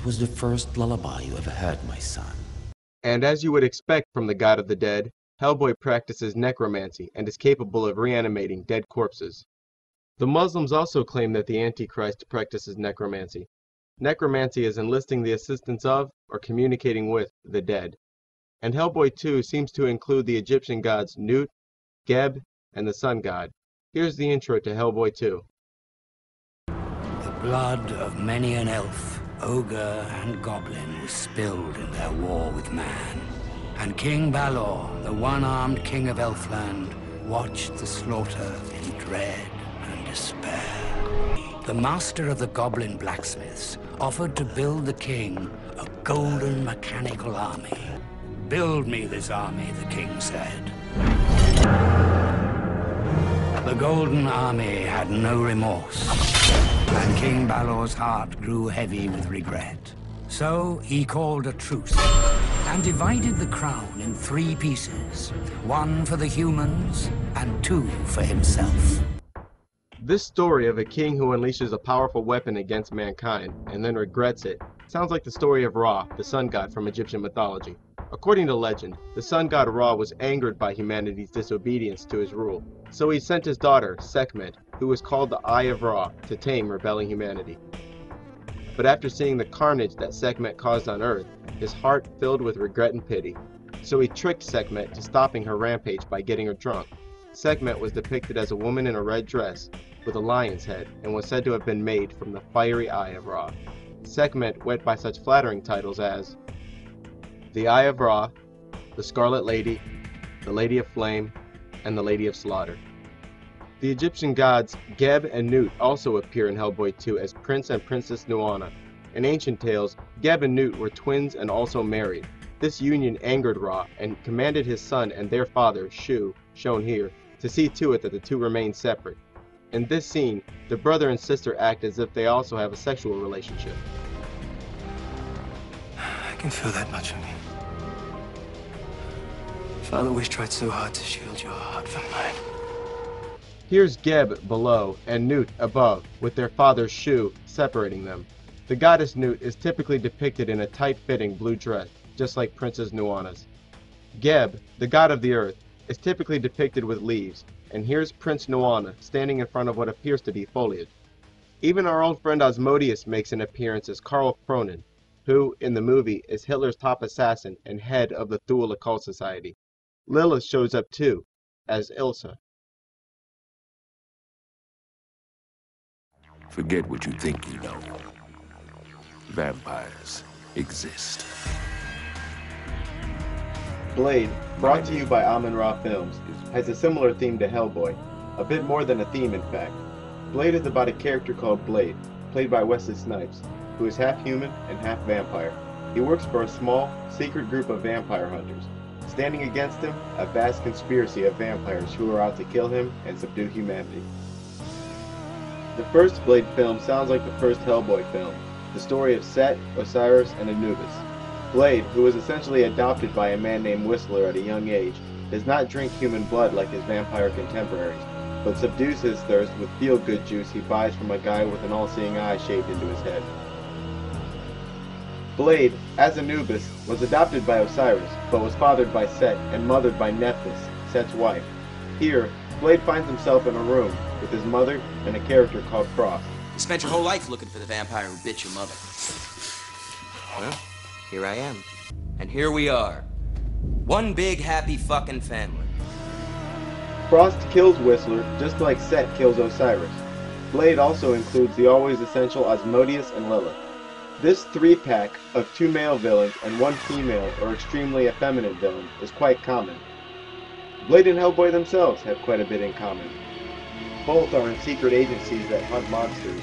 It was the first lullaby you ever heard, my son. And as you would expect from the god of the dead, Hellboy practices necromancy and is capable of reanimating dead corpses. The Muslims also claim that the Antichrist practices necromancy. Necromancy is enlisting the assistance of, or communicating with, the dead. And Hellboy 2 seems to include the Egyptian gods Nut, Geb, and the sun god. Here's the intro to Hellboy 2. The blood of many an elf, ogre, and goblin was spilled in their war with man. And King Balor, the one-armed king of Elfland, watched the slaughter in dread and despair. The master of the goblin blacksmiths offered to build the king a golden mechanical army. "Build me this army," the king said. The golden army had no remorse, and King Balor's heart grew heavy with regret. So he called a truce and divided the crown in 3 pieces, 1 for the humans and 2 for himself. This story of a king who unleashes a powerful weapon against mankind and then regrets it sounds like the story of Ra, the sun god from Egyptian mythology. According to legend, the sun god Ra was angered by humanity's disobedience to his rule, so he sent his daughter, Sekhmet, who was called the Eye of Ra, to tame rebelling humanity. But after seeing the carnage that Sekhmet caused on Earth, his heart filled with regret and pity. So he tricked Sekhmet to stopping her rampage by getting her drunk. Sekhmet was depicted as a woman in a red dress, with a lion's head, and was said to have been made from the fiery eye of Ra. Sekhmet went by such flattering titles as the Eye of Ra, the Scarlet Lady, the Lady of Flame, and the Lady of Slaughter. The Egyptian gods Geb and Nut also appear in Hellboy 2 as Prince and Princess Nuanna. In ancient tales, Geb and Nut were twins and also married. This union angered Ra and commanded his son and their father, Shu, shown here, to see to it that the two remain separate. In this scene, the brother and sister act as if they also have a sexual relationship. I can feel that much of me. Father Wish tried so hard to shield your heart from mine. Here's Geb below and Nut above, with their father Shu separating them. The goddess Nut is typically depicted in a tight-fitting blue dress, just like Princess Nuanna's. Geb, the god of the earth, is typically depicted with leaves, and here's Prince Nuanna standing in front of what appears to be foliage. Even our old friend Asmodeus makes an appearance as Karl Cronin, who, in the movie, is Hitler's top assassin and head of the Thule Occult Society. Lilith shows up too, as Ilsa. Forget what you think you know. Vampires exist. Blade, brought to you by Amun-Ra Films, has a similar theme to Hellboy. A bit more than a theme, in fact. Blade is about a character called Blade, played by Wesley Snipes, who is half human and half vampire. He works for a small, secret group of vampire hunters. Standing against him, a vast conspiracy of vampires who are out to kill him and subdue humanity. The first Blade film sounds like the first Hellboy film, the story of Set, Osiris, and Anubis. Blade, who was essentially adopted by a man named Whistler at a young age, does not drink human blood like his vampire contemporaries, but subdues his thirst with feel-good juice he buys from a guy with an all-seeing eye shaved into his head. Blade, as Anubis, was adopted by Osiris, but was fathered by Set and mothered by Nephthys, Set's wife. Here, Blade finds himself in a room with his mother and a character called Frost. You spent your whole life looking for the vampire who bit your mother. Well, here I am. And here we are. One big happy fucking family. Frost kills Whistler just like Set kills Osiris. Blade also includes the always essential Asmodeus and Lilith. This 3-pack of 2 male villains and 1 female or extremely effeminate villain is quite common. Blade and Hellboy themselves have quite a bit in common. Both are in secret agencies that hunt monsters.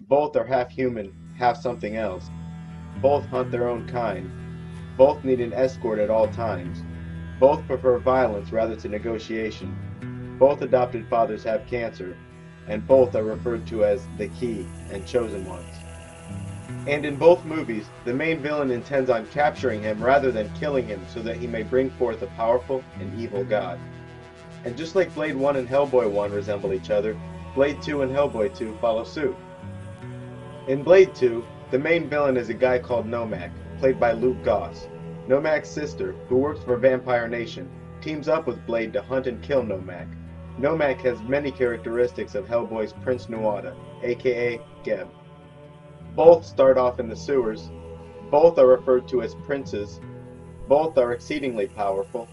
Both are half human, half something else. Both hunt their own kind. Both need an escort at all times. Both prefer violence rather to negotiation. Both adopted fathers have cancer, and both are referred to as the Key and Chosen Ones. And in both movies, the main villain intends on capturing him rather than killing him so that he may bring forth a powerful and evil god. And just like Blade 1 and Hellboy 1 resemble each other, Blade 2 and Hellboy 2 follow suit. In Blade 2, The main villain is a guy called Nomak, played by Luke Goss. Nomak's sister, who works for Vampire Nation, teams up with Blade to hunt and kill Nomak. Nomak has many characteristics of Hellboy's Prince Nuada, aka Geb. Both start off in the sewers. Both are referred to as princes. Both are exceedingly powerful.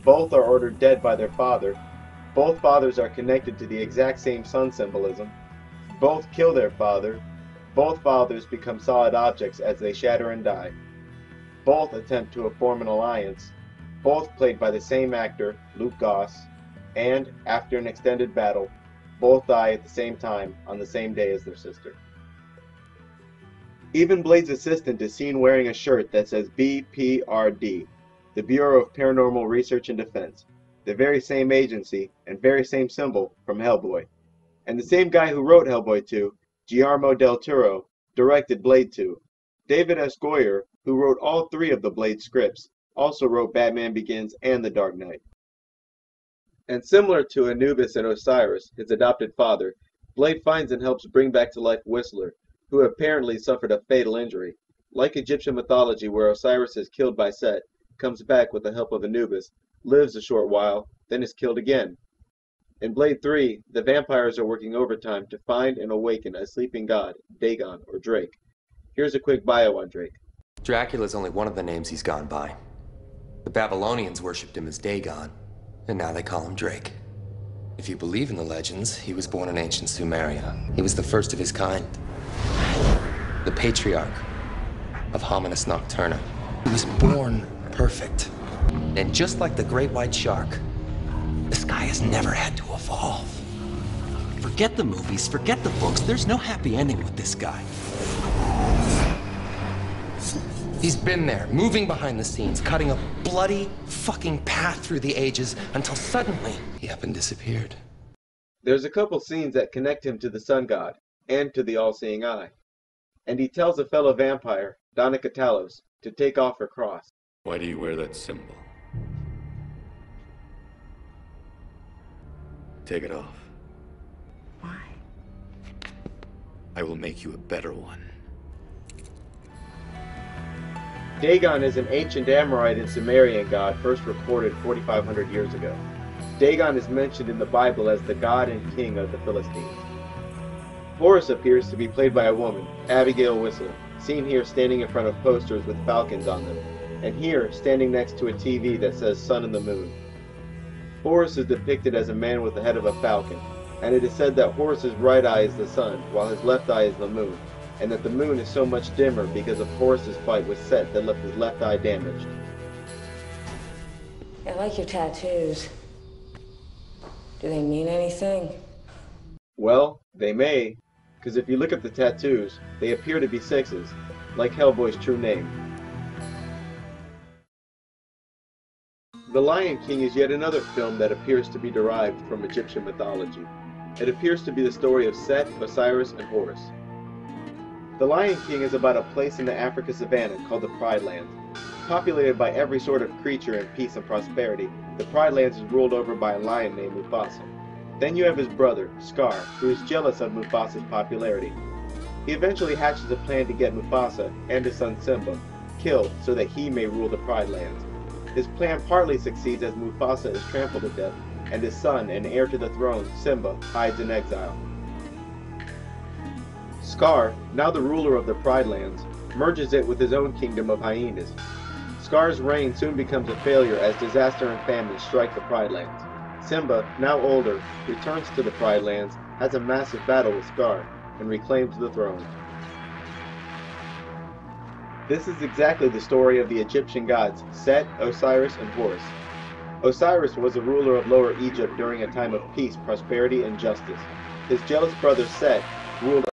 Both are ordered dead by their father. Both fathers are connected to the exact same sun symbolism. Both kill their father. Both fathers become solid objects as they shatter and die. Both attempt to form an alliance. Both played by the same actor, Luke Goss. And, after an extended battle, both die at the same time on the same day as their sister. Even Blade's assistant is seen wearing a shirt that says BPRD, the Bureau of Paranormal Research and Defense, the very same agency and very same symbol from Hellboy. And the same guy who wrote Hellboy 2, Guillermo del Toro, directed Blade 2. David S. Goyer, who wrote all three of the Blade scripts, also wrote Batman Begins and The Dark Knight. And similar to Anubis and Osiris, his adopted father, Blade finds and helps bring back to life Whistler, who apparently suffered a fatal injury. Like Egyptian mythology where Osiris is killed by Set, comes back with the help of Anubis, lives a short while, then is killed again. In Blade 3, the vampires are working overtime to find and awaken a sleeping god, Dagon or Drake. Here's a quick bio on Drake. Dracula's only one of the names he's gone by. The Babylonians worshipped him as Dagon, and now they call him Drake. If you believe in the legends, he was born in ancient Sumeria. He was the first of his kind. The patriarch of Hominis Nocturna. He was born perfect. And just like the great white shark, this guy has never had to evolve. Forget the movies, forget the books. There's no happy ending with this guy. He's been there, moving behind the scenes, cutting a bloody fucking path through the ages until suddenly he up and disappeared. There's a couple scenes that connect him to the sun god and to the all-seeing eye. And he tells a fellow vampire, Donna Katalos, to take off her cross. Why do you wear that symbol? Take it off. Why? I will make you a better one. Dagon is an ancient Amorite and Sumerian god first recorded 4,500 years ago. Dagon is mentioned in the Bible as the god and king of the Philistines. Horus appears to be played by a woman, Abigail Whistler, seen here standing in front of posters with falcons on them, and here standing next to a TV that says Sun and the Moon. Horus is depicted as a man with the head of a falcon, and it is said that Horus's right eye is the sun, while his left eye is the moon, and that the moon is so much dimmer because of Horus's fight with Set that left his left eye damaged. I like your tattoos. Do they mean anything? Well, they may, because if you look at the tattoos, they appear to be sixes, like Hellboy's true name. The Lion King is yet another film that appears to be derived from Egyptian mythology. It appears to be the story of Set, Osiris, and Horus. The Lion King is about a place in the Africa savannah called the Pride Lands. Populated by every sort of creature in peace and prosperity, the Pride Lands is ruled over by a lion named Mufasa. Then you have his brother, Scar, who is jealous of Mufasa's popularity. He eventually hatches a plan to get Mufasa and his son Simba killed so that he may rule the Pride Lands. His plan partly succeeds as Mufasa is trampled to death, and his son and heir to the throne, Simba, hides in exile. Scar, now the ruler of the Pride Lands, merges it with his own kingdom of hyenas. Scar's reign soon becomes a failure as disaster and famine strike the Pride Lands. Simba, now older, returns to the Pride Lands, has a massive battle with Scar, and reclaims the throne. This is exactly the story of the Egyptian gods Set, Osiris, and Horus. Osiris was a ruler of Lower Egypt during a time of peace, prosperity, and justice. His jealous brother Set ruled